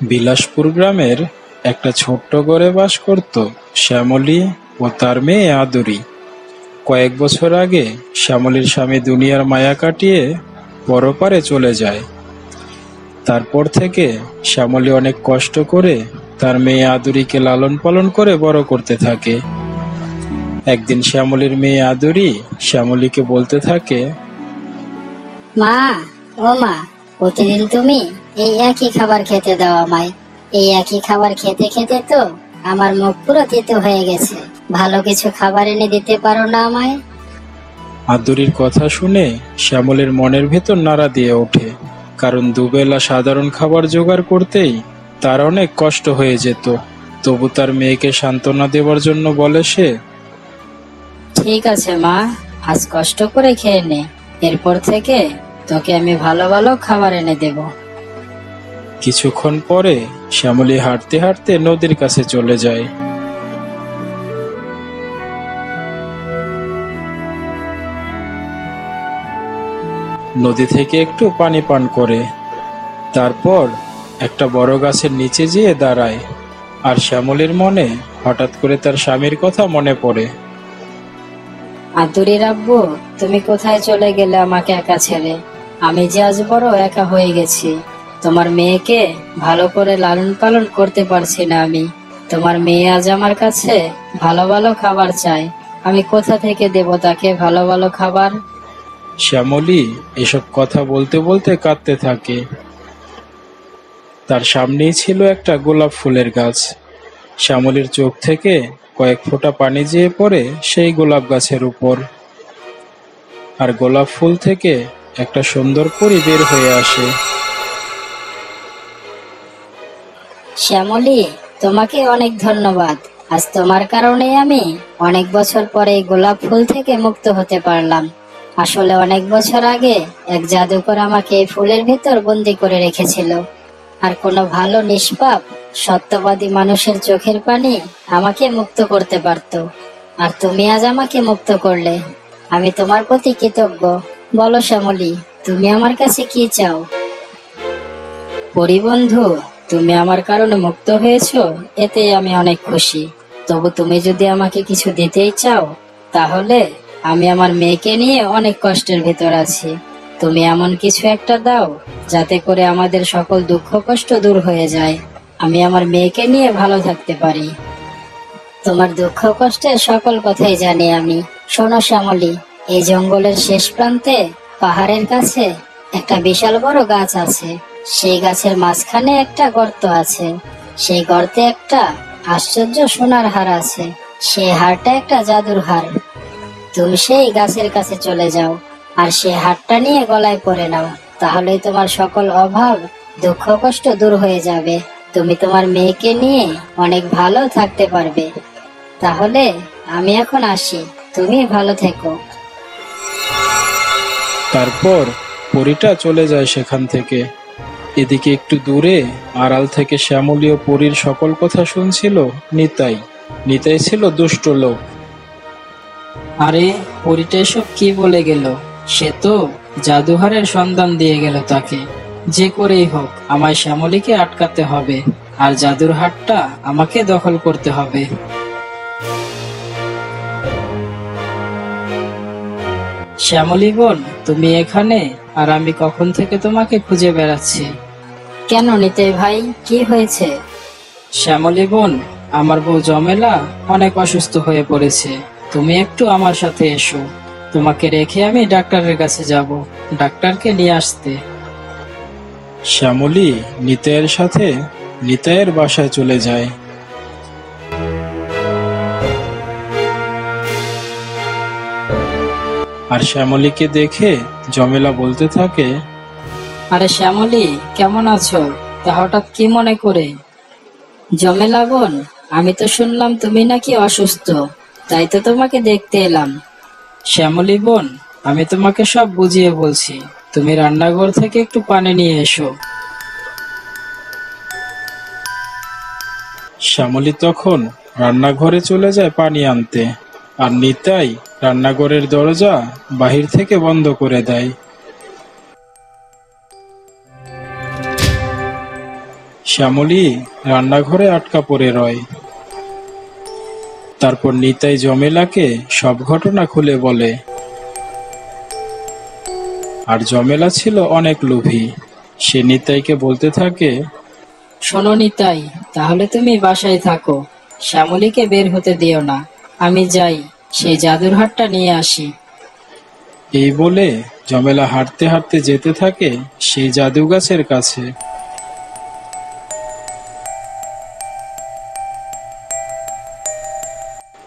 বিলাসপুর গ্রামের একটা ছোট্ট ঘরে বাস করত শ্যামলী ও তার মেয়ে আদুরি। কয়েক বছর আগে শ্যামলীর স্বামী দুনিয়ার মায়া কাটিয়ে পরপারে চলে যায়। তারপর থেকে শ্যামলী অনেক কষ্ট করে তার মেয়ে আদুরিকে লালন পালন করে বড় করতে থাকে। একদিন শ্যামলীর মেয়ে আদুরি শ্যামলীকে বলতে থাকে, মা, ও মা, প্রতিদিন তুমি এই একই খাবার খেতে দাও আমায়। এই একই খাবার খেতে খেতে তো আমার মুখ পুরো তিতো হয়ে গেছে। ভালো কিছু খাবার এনে দিতে পারো না আমায়? আদুরির কথা শুনে শ্যামলীর মনের ভেতর নাড়া দিয়ে ওঠে, কারণ দুবেলা সাধারণ খাবার জোগাড় করতেই তার অনেক কষ্ট হয়ে যেত। তবু তার মেয়েকে সান্ত্বনা দেওয়ার জন্য বলে সে, ঠিক আছে মা, আজ কষ্ট করে খেয়ে নে। এরপর থেকে তোকে আমি ভালো ভালো খাবার এনে দেব। কিছুক্ষণ পরে শ্যামলী হাঁটতে হাঁটতে নদীর কাছে চলে যায়। নদী থেকে একটু পানি পান করে, তারপর একটা বড় গাছের নিচে যেয়ে দাঁড়ায়। আর শ্যামলীর মনে হঠাৎ করে তার স্বামীর কথা মনে পড়ে। আদুরির আব্বু, তুমি কোথায় চলে গেলে আমাকে একা ছেড়ে? আমি যে আজ বড় একা হয়ে গেছি। তোমার মেয়েকে ভালো করে লালন পালন করতে পারছি না আমি। তোমার মেয়ে আজ আমার কাছে ভালো ভালো খাবার চায়। আমি কোথা থেকে দেব তাকে ভালো ভালো খাবার? শ্যামলী এসব কথা বলতে বলতে কাঁদতে থাকে। তার সামনেই ছিল একটা গোলাপ ফুলের গাছ। শ্যামলীর চোখ থেকে কয়েক ফোঁটা পানি যেয়ে পড়ে সেই গোলাপ গাছের উপর। আর গোলাপ ফুল থেকে একটা সুন্দর পরী বের হয়ে আসে। শ্যামলী, তোমাকে অনেক ধন্যবাদ। আজ তোমার কারণে আমি অনেক বছর পরে এই গোলাপ ফুল থেকে মুক্ত হতে পারলাম। আসলে অনেক বছর আগে এক জাদুকর আমাকে এই ফুলের ভিতর বন্দি করে রেখেছিল। আর কোনো ভালো নিষ্পাপ সত্যবাদী মানুষের চোখের পানি আমাকে মুক্ত করতে পারত। আর তুমি আজ আমাকে মুক্ত করলে। আমি তোমার প্রতি কৃতজ্ঞ। বলো শ্যামলী, তুমি আমার কাছে কি চাও? পরিবন্ধু, তুমি আমার কারণে মুক্ত হয়েছো, এতে আমি অনেক খুশি। তবু তুমি যদি আমাকে কিছু দিতেই চাও, তাহলে আমি আমার মেয়েকে নিয়ে অনেক কষ্টের ভিতর আছি। তুমি এমন কিছু একটা দাও যাতে করে আমাদের সকল দুঃখ কষ্ট দূর হয়ে যায়। আমি আমার মেয়েকে নিয়ে ভালো থাকতে পারি। তোমার দুঃখ কষ্টের সকল কথাই জানি আমি। শোনো শ্যামলী, এই জঙ্গলের শেষ প্রান্তে পাহাড়ের কাছে একটা বিশাল বড় গাছ আছে। সেই গাছের মাঝখানে একটা গর্ত আছে। সেই গর্তে একটা আশ্চর্য সোনার হার আছে। সেই হারটা একটা জাদুর হার। তুমি সেই গাছের কাছে চলে যাও আর সেই হারটা নিয়ে গলায় পরে নাও। তাহলেই তোমার সকল অভাব দুঃখ কষ্ট দূর হয়ে যাবে। তুমি তোমার মেয়েকে নিয়ে অনেক ভালো থাকতে পারবে। তাহলে আমি এখন আসি, তুমি ভালো থেকো। তারপর পরীটা চলে যায় সেখান থেকে। এদিকে একটু দূরে আড়াল থেকে শ্যামলী ও পরীর সকল কথা শুনছিল নিতাই। নিতাই ছিল দুষ্ট লোক। আরে, পরীটা এসব কি বলে গেল? সে তো জাদুহারের সন্ধান দিয়ে গেল তাকে। যে করেই হোক আমায় শ্যামলীকে আটকাতে হবে, আর জাদুর হাটটা আমাকে দখল করতে হবে। শ্যামলী বোন, তুমি এখানে? আর আমি কখন থেকে তোমাকে খুঁজে বেড়াচ্ছি। কেন নিতাই ভাই, কি হয়েছে? শ্যামলী বোন, আমার বউ জমেলা অনেক অসুস্থ হয়ে পড়েছে। তুমি একটু আমার সাথে এসো। তোমাকে রেখে আমি ডাক্তারের কাছে যাব, ডাক্তারকে নিয়ে আসতে। শ্যামলী নিতাইয়ের সাথে নিতাইয়ের বাসায় চলে যায়। আর শ্যামলীকে দেখে জমেলা বলতে থাকে, আরে শ্যামলী, কেমন আছো? তা হঠাৎ কি মনে করে? জমেলা বোন, আমি তো শুনলাম তুমি নাকি অসুস্থ, তাই তো তোমাকে দেখতে এলাম। শ্যামলী বোন, আমি তোমাকে সব বুঝিয়ে বলছি। তুমি রান্নাঘর থেকে একটু পানি নিয়ে এসো। শ্যামলী তখন রান্নাঘরে চলে যায় পানি আনতে। আর নিতাই রান্নাঘরের দরজা বাহির থেকে বন্ধ করে দেয়। শ্যামলী রান্নাঘরে আটকা পড়ে রয়। তারপর নিতাই জমেলাকে সব ঘটনা খুলে বলে। আর জমেলা ছিল অনেক লোভী। সে নিতাইকে বলতে থাকে, শোনো নিতাই, তাহলে তুমি বাসায় থাকো, শ্যামলীকে বের হতে দিও না। আমি যাই, সেই জাদুর হাটটা নিয়ে আসি। এই বলে জমেলা হাঁটতে হাঁটতে যেতে থাকে সেই জাদু গাছের কাছে।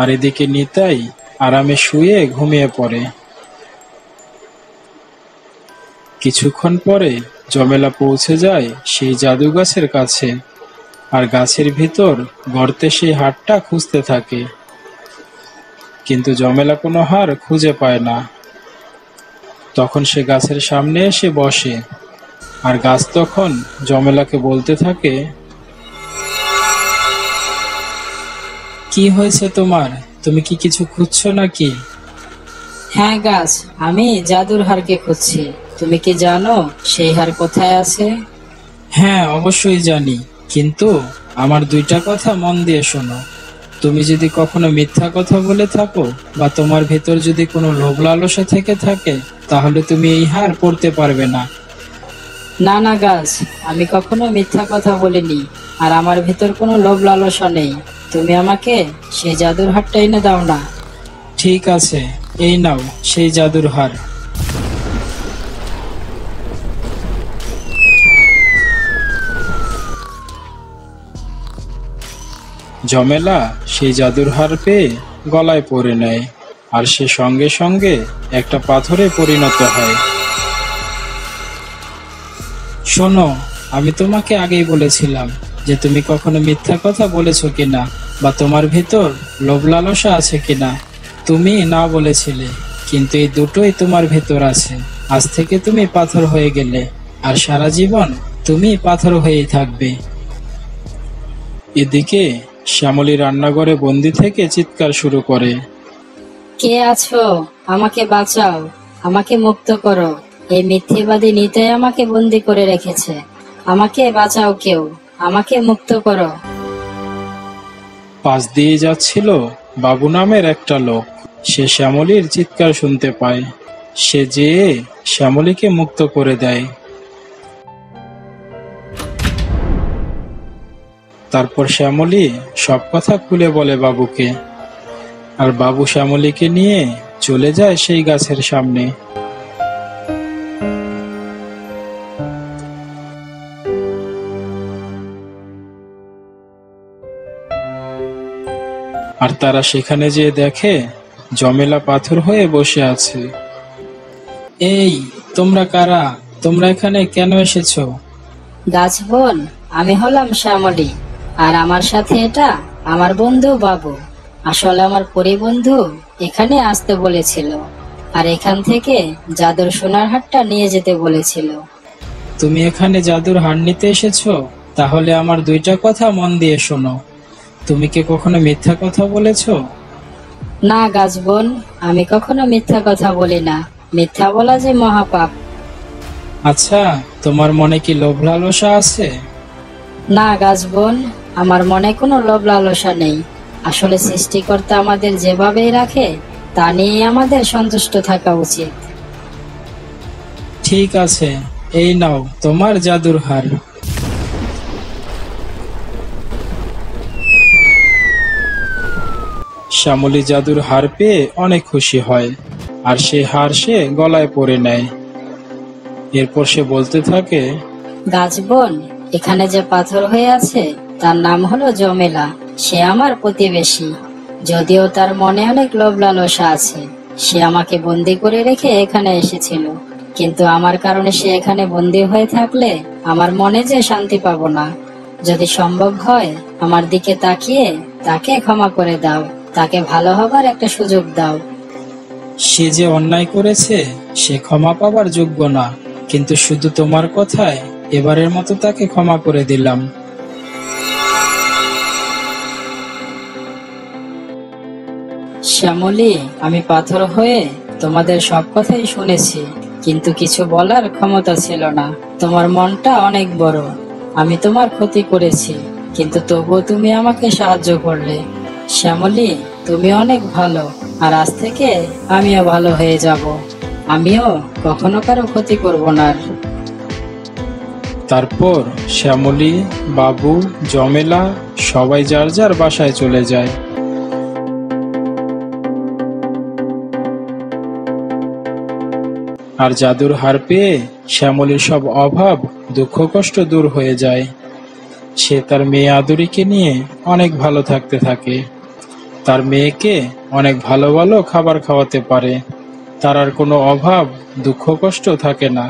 আর এদিকে নিতাই আরামে শুয়ে ঘুমিয়ে পড়ে। কিছুক্ষণ পরে জমেলা পৌঁছে যায় সেই জাদু গাছের কাছে। আর গাছের ভিতর গর্তে সেই হাড়টা খুঁজতে থাকে, কিন্তু জমেলা কোনো হাড় খুঁজে পায় না। তখন সে গাছের সামনে এসে বসে। আর গাছ তখন জমেলাকে বলতে থাকে, কি হয়েছে তোমার? তুমি কি কিছু খুঁজছো নাকি? হ্যাঁ গাছ, আমি জাদুর হারকে খুঁজছি। তুমি কি জানো সেই হার কোথায় আছে? হ্যাঁ, অবশ্যই জানি, কিন্তু আমার দুইটা কথা মন দিয়ে শোনো। তুমি যদি কখনো মিথ্যা কথা বলে থাকো বা তোমার ভেতর যদি কোনো লোভ লালসা থেকে থাকে, তাহলে তুমি এই হার পড়তে পারবে না। না না গাছ, আমি কখনো মিথ্যা কথা বলিনি, আর আমার ভেতর কোনো লোভ লালসা নেই। তুমি আমাকে সেই জাদুর হারটা এনে দাও না। ঠিক আছে, এই নাও সেই জাদুর হার। জমেলা সেই জাদুর হার পেয়ে গলায় পরে নেয়। আর সে সঙ্গে সঙ্গে একটা পাথরে পরিণত হয়। শোনো, আমি তোমাকে আগেই বলেছিলাম যে তুমি কখনো মিথ্যা কথা বলেছো কিনা বা তোমার ভেতর লোভ লালসা আছে কিনা। তুমি না বলেছিলে, কিন্তু এই দুটোই তোমার ভেতর আছে। আজ থেকে তুমি পাথর হয়ে গেলে, আর সারা জীবন তুমি পাথর হয়েই থাকবে। এদিকে শ্যামলী রান্নাঘরে বন্দি থেকে চিৎকার শুরু করে। কে আছো? আমাকে বাঁচাও, আমাকে মুক্ত করো। এই মিথ্যেবাদী নিতাই আমাকে বন্দি করে রেখেছে। আমাকে বাঁচাও কেউ, আমাকে মুক্ত করো। পাশ দিয়ে যাচ্ছিল বাবু নামের একটা লোক। সে শ্যামলীর চিৎকার শুনতে পায়। সে যেয়ে শ্যামলীকে মুক্ত করে দেয়। তারপর শ্যামলী সব কথা খুলে বলে বাবুকে। আর বাবু শ্যামলীকে নিয়ে চলে যায় সেই গাছের সামনে। আর তারা সেখানে যেয়ে দেখে জমেলা পাথর হয়ে বসে আছে। এই, তোমরা কারা? তোমরা এখানে কেন এসেছো? গাছ বোন, আমি হলাম শ্যামলী, আর আমার সাথে এটা আমার বন্ধু বাবু। আসলে আমার পরিবন্ধু এখানে আসতে বলেছিল, আর এখান থেকে জাদুর সোনার হাটটা নিয়ে যেতে বলেছিল। তুমি এখানে জাদুর হার নিতে এসেছো? তাহলে আমার দুইটা কথা মন দিয়ে শোনো। তুমি কি কখনো মিথ্যা কথা বলেছো? না গাছ বোন, আমি কখনো মিথ্যা কথা বলি না। মিথ্যা বলা যে মহাপাপ। আচ্ছা, তোমার মনে কি লোভ লালসা আছে? না গাছ বোন, আমার মনে কোনো লোভ লালসা নেই। আসলে সৃষ্টিকর্তা আমাদের যেভাবেই রাখে তা নিয়ে আমাদের সন্তুষ্ট থাকা উচিত। ঠিক আছে, এই নাও তোমার জাদুর হার। শ্যামলী জাদুর হার পেয়ে অনেক খুশি হয়। আর সে হার সে গলায় পরে নেয়। এরপর সে বলতে থাকে, গাছ বোন, এখানে যে পাথর হয়ে আছে তার নাম হলো জমেলা। সে আমার প্রতিবেশী। যদিও তার মনে অনেক লোভ লালসা আছে, সে আমাকে বন্দি করে রেখে এখানে এসেছিল। কিন্তু আমার কারণে সে এখানে বন্দি হয়ে থাকলে আমার মনে যে শান্তি পাবো না। যদি সম্ভব হয় আমার দিকে তাকিয়ে তাকে ক্ষমা করে দাও, তাকে ভালো হবার একটা সুযোগ দাও। সে যে অন্যায় করেছে সে ক্ষমা পাবার যোগ্য না, কিন্তু শুধু তোমার কথায় এবারের মতো তাকে ক্ষমা করে দিলাম। শ্যামলী, আমি পাথর হয়ে তোমাদের সব কথাই শুনেছি, কিন্তু কিছু বলার ক্ষমতা ছিল না। তোমার মনটা অনেক বড়, আমি তোমার ক্ষতি করেছি, কিন্তু তবুও তুমি আমাকে সাহায্য করলে। শ্যামলী, তুমি অনেক ভালো, আর আজ থেকে আমিও ভালো হয়ে যাব। আমিও কখনো কারো ক্ষতি করব না আর। তারপর শ্যামলী, বাবু, জমেলা সবাই যার যার বাসায় চলে যায়। আর জাদুর হার পেয়ে শ্যামলীর সব অভাব, দুঃখ কষ্ট দূর হয়ে যায়। সে তার মেয়ে আদুরিকে নিয়ে অনেক ভালো থাকতে থাকে। তার মেয়েকে অনেক ভালো ভালো খাবার খাওয়াতে পারে। তার আর কোনো অভাব, দুঃখ কষ্ট থাকে না।